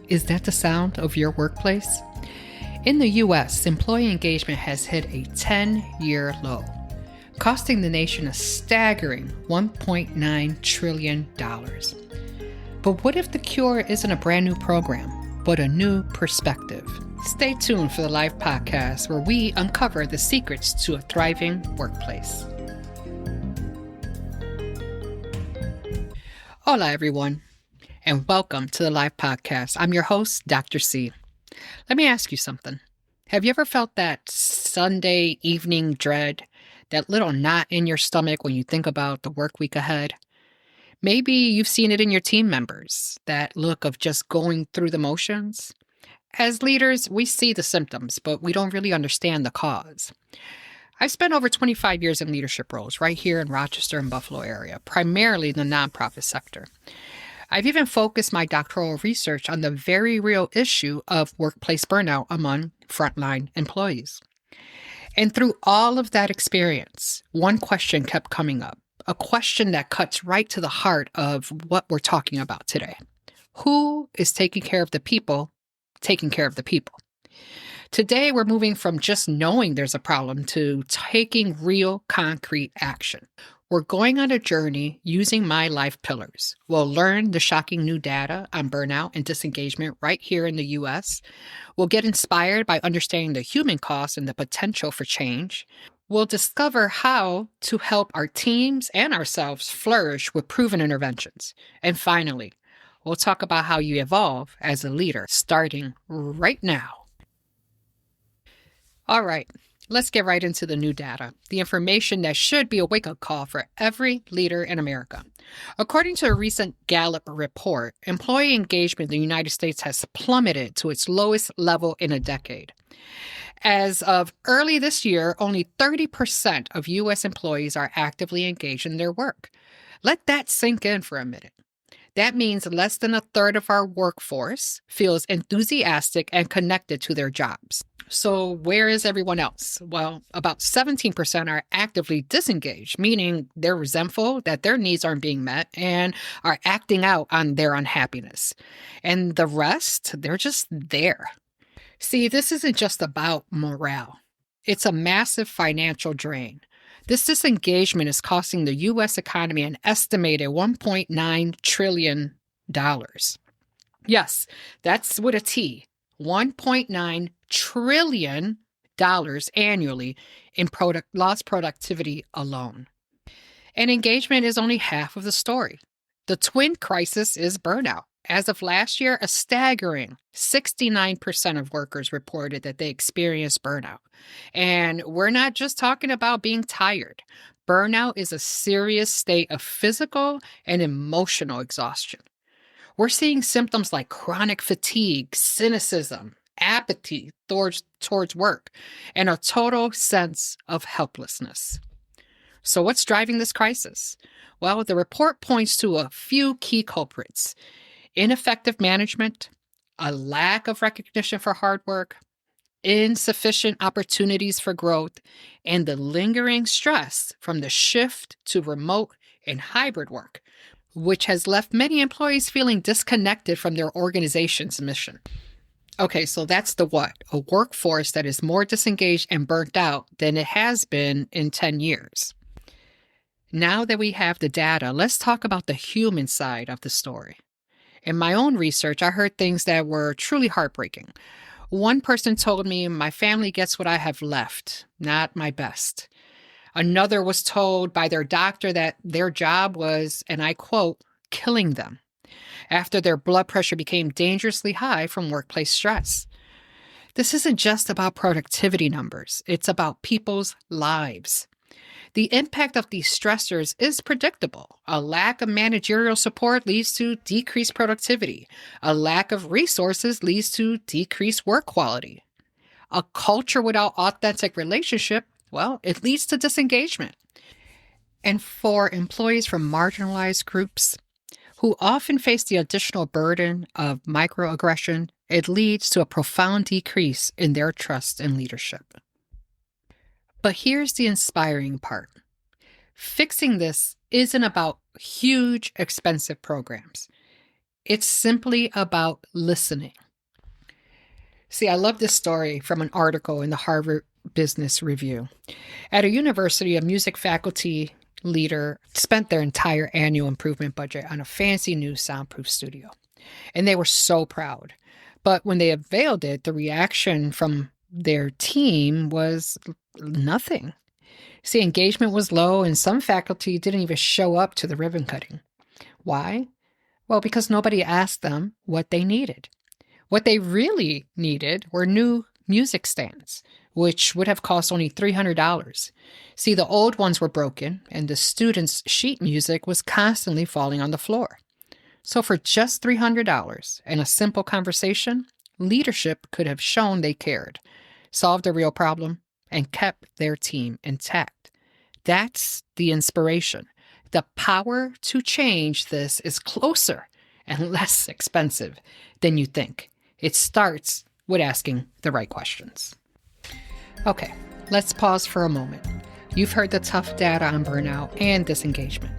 Is that the sound of your workplace? In the U.S., employee engagement has hit a 10-year low, costing the nation a staggering $1.9 trillion. But what if the cure isn't a brand new program, but a new perspective? Stay tuned for the live podcast where we uncover the secrets to a thriving workplace. Hola, everyone, and welcome to the live podcast. I'm your host, Dr. C. Let me ask you something. Have you ever felt that Sunday evening dread, that little knot in your stomach when you think about the work week ahead? Maybe you've seen it in your team members, that look of just going through the motions. As leaders, we see the symptoms, but we don't really understand the cause. I've spent over 25 years in leadership roles right here in Rochester and Buffalo area, primarily in the nonprofit sector. I've even focused my doctoral research on the very real issue of workplace burnout among frontline employees. And through all of that experience, one question kept coming up, a question that cuts right to the heart of what we're talking about today. Who is taking care of the people, taking care of the people? Today, we're moving from just knowing there's a problem to taking real, concrete action. We're going on a journey using my life pillars. We'll learn the shocking new data on burnout and disengagement right here in the U.S. We'll get inspired by understanding the human cost and the potential for change. We'll discover how to help our teams and ourselves flourish with proven interventions. And finally, we'll talk about how you evolve as a leader, starting right now. All right, let's get right into the new data, the information that should be a wake-up call for every leader in America. According to a recent Gallup report, employee engagement in the United States has plummeted to its lowest level in a decade. As of early this year, only 30% of U.S. employees are actively engaged in their work. Let that sink in for a minute. That means less than a third of our workforce feels enthusiastic and connected to their jobs. So where is everyone else? Well, about 17% are actively disengaged, meaning they're resentful that their needs aren't being met and are acting out on their unhappiness. And the rest, they're just there. See, this isn't just about morale. It's a massive financial drain. This disengagement is costing the U.S. economy an estimated $1.9 trillion. Yes, that's with a T. $1.9 trillion annually in lost productivity alone. And engagement is only half of the story. The twin crisis is burnout. As of last year, a staggering 69% of workers reported that they experienced burnout. And we're not just talking about being tired. Burnout is a serious state of physical and emotional exhaustion. We're seeing symptoms like chronic fatigue, cynicism, apathy towards work, and a total sense of helplessness. So what's driving this crisis? Well, the report points to a few key culprits: ineffective management, a lack of recognition for hard work, insufficient opportunities for growth, and the lingering stress from the shift to remote and hybrid work, which has left many employees feeling disconnected from their organization's mission. Okay, so that's the what? A workforce that is more disengaged and burnt out than it has been in 10 years. Now that we have the data, let's talk about the human side of the story. In my own research, I heard things that were truly heartbreaking. One person told me, "My family gets what I have left, not my best." Another was told by their doctor that their job was, and I quote, "killing them," after their blood pressure became dangerously high from workplace stress. This isn't just about productivity numbers. It's about people's lives. The impact of these stressors is predictable. A lack of managerial support leads to decreased productivity. A lack of resources leads to decreased work quality. A culture without authentic relationship, well, it leads to disengagement. And for employees from marginalized groups who often face the additional burden of microaggression, it leads to a profound decrease in their trust in leadership. But here's the inspiring part. Fixing this isn't about huge, expensive programs. It's simply about listening. See, I love this story from an article in the Harvard Business Review. At a university, a music faculty leader spent their entire annual improvement budget on a fancy new soundproof studio, and they were so proud. But when they availed it, the reaction from their team was nothing. See, engagement was low, and some faculty didn't even show up to the ribbon cutting. Why? Well, because nobody asked them what they needed. What they really needed were new music stands, which would have cost only $300. See, the old ones were broken, and the students' sheet music was constantly falling on the floor. So for just $300 and a simple conversation, leadership could have shown they cared, solved a real problem, and kept their team intact. That's the inspiration. The power to change this is closer and less expensive than you think. It starts with asking the right questions. Okay, let's pause for a moment. You've heard the tough data on burnout and disengagement.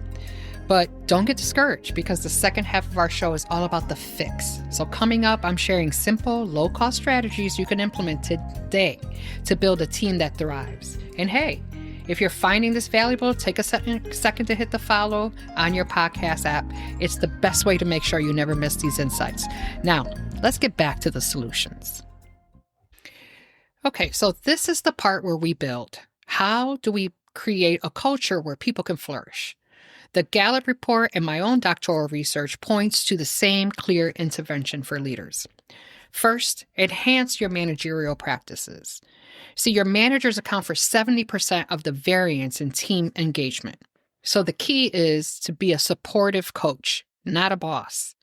But don't get discouraged, because the second half of our show is all about the fix. So coming up, I'm sharing simple, low-cost strategies you can implement today to build a team that thrives. And hey, if you're finding this valuable, take a second to hit the follow on your podcast app. It's the best way to make sure you never miss these insights. Now, let's get back to the solutions. Okay, so this is the part where we build. How do we create a culture where people can flourish? The Gallup report and my own doctoral research points to the same clear intervention for leaders. First, enhance your managerial practices. See, your managers account for 70% of the variance in team engagement. So the key is to be a supportive coach, not a boss.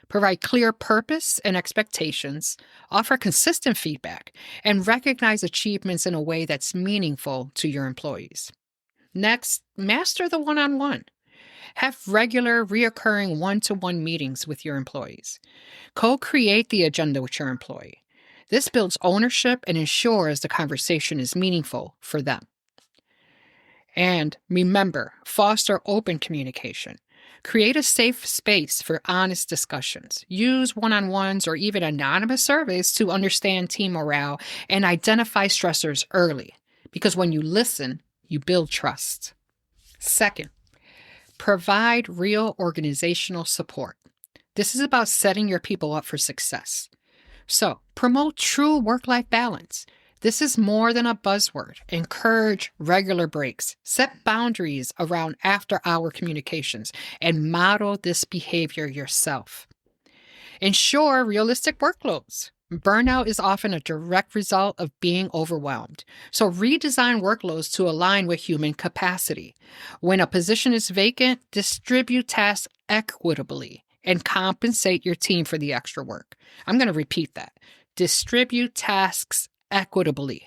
Provide clear purpose and expectations, offer consistent feedback, and recognize achievements in a way that's meaningful to your employees. Next, master the one-on-one. Have regular, reoccurring one-to-one meetings with your employees. Co-create the agenda with your employee. This builds ownership and ensures the conversation is meaningful for them. And remember, foster open communication. Create a safe space for honest discussions. Use one-on-ones or even anonymous surveys to understand team morale and identify stressors early, because when you listen, you build trust. Second, provide real organizational support. This is about setting your people up for success. So, promote true work-life balance. This is more than a buzzword. Encourage regular breaks. Set boundaries around after-hour communications and model this behavior yourself. Ensure realistic workloads. Burnout is often a direct result of being overwhelmed. So redesign workloads to align with human capacity. When a position is vacant, distribute tasks equitably and compensate your team for the extra work. I'm going to repeat that. Distribute tasks equitably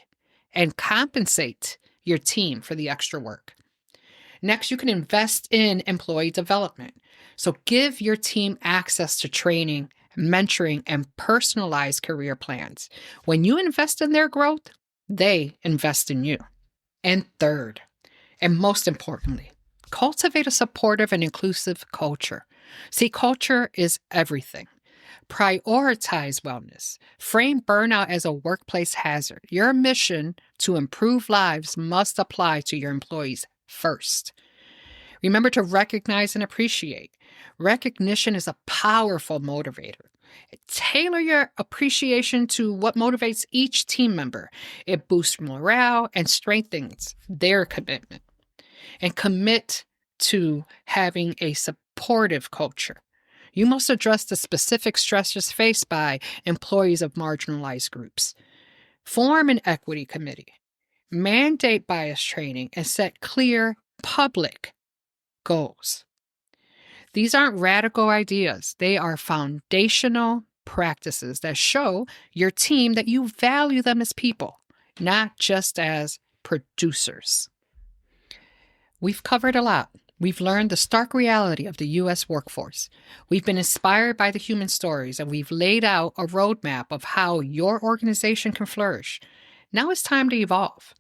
and compensate your team for the extra work. Next, you can invest in employee development. So give your team access to training, mentoring, and personalized career plans. When you invest in their growth, they invest in you. And third, and most importantly, cultivate a supportive and inclusive culture. See, culture is everything. Prioritize wellness. Frame burnout as a workplace hazard. Your mission to improve lives must apply to your employees first. Remember to recognize and appreciate. Recognition is a powerful motivator. Tailor your appreciation to what motivates each team member. It boosts morale and strengthens their commitment. And commit to having a supportive culture. You must address the specific stressors faced by employees of marginalized groups. Form an equity committee. Mandate bias training and set clear public goals. These aren't radical ideas. They are foundational practices that show your team that you value them as people, not just as producers. We've covered a lot. We've learned the stark reality of the U.S. workforce. We've been inspired by the human stories, and we've laid out a roadmap of how your organization can flourish. Now it's time to evolve.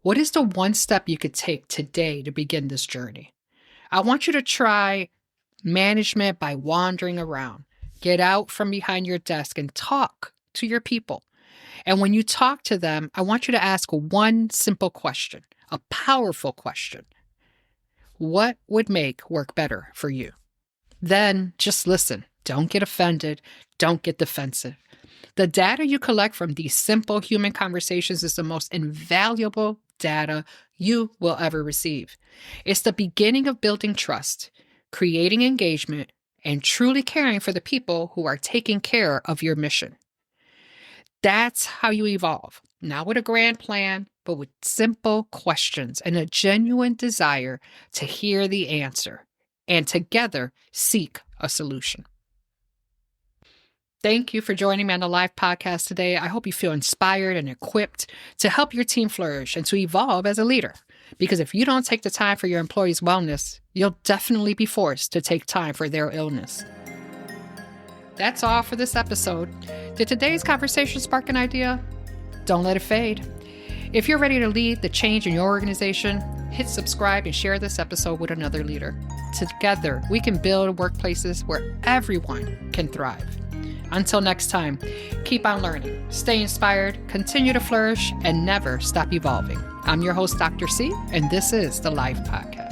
What is the one step you could take today to begin this journey? I want you to try management by wandering around. Get out from behind your desk and talk to your people. And when you talk to them, I want you to ask one simple question, a powerful question. What would make work better for you? Then just listen. Don't get offended. Don't get defensive. The data you collect from these simple human conversations is the most invaluable data you will ever receive. It's the beginning of building trust, creating engagement, and truly caring for the people who are taking care of your mission. That's how you evolve, not with a grand plan, but with simple questions and a genuine desire to hear the answer and together seek a solution. Thank you for joining me on the live podcast today. I hope you feel inspired and equipped to help your team flourish and to evolve as a leader. Because if you don't take the time for your employees' wellness, you'll definitely be forced to take time for their illness. That's all for this episode. Did today's conversation spark an idea? Don't let it fade. If you're ready to lead the change in your organization, hit subscribe and share this episode with another leader. Together, we can build workplaces where everyone can thrive. Until next time, keep on learning, stay inspired, continue to flourish, and never stop evolving. I'm your host, Dr. C, and this is the Life Podcast.